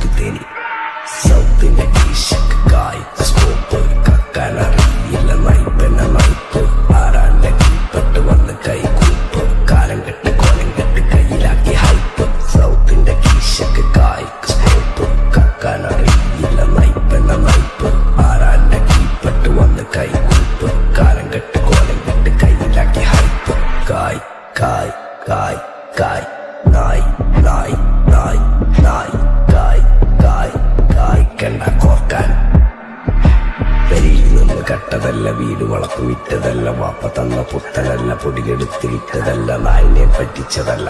സൂറ്റ് Theni സൗത്തിന്റെ കീശക്ക് കായ്ക്ക് scope കക്കാനറിയില്ല നയിപ്പന നയിപ്പ് ആരാന്റെ കീപ്പെട്ട് വന്ന് കൈകൂപ്പ് കാലം കെട്ട് കോലം കെട്ട് കയ്യിലാക്കി ഹൈപ്പ് സൗത്തിന്റെ കീശക്ക് കായ്ക്ക് സ്കോപ്പ് കക്കാനറിയില്ല നയിപ്പന നയിപ്പ് ആരാന്റെ കീപ്പെട്ട് വന്ന് കൈകൂപ്പ് കാലം കെട്ട് കോലം കെട്ട് കയ്യിലാക്കി ഹൈപ്പ് കായ് കായ് കായ് കായ് നായ് നായ് നായ് നായ് കായ് കായ് കായ്ക്കണ്ട കോർക്കാൻ പെരിയിൽ നിന്ന് കട്ടതല്ല വീട് വളർത്തു വിറ്റതല്ല വാപ്പ തന്ന പുത്തനല്ല പൊടികെടുത്ത് വിറ്റതല്ല നായിനെ പറ്റിച്ചതല്ല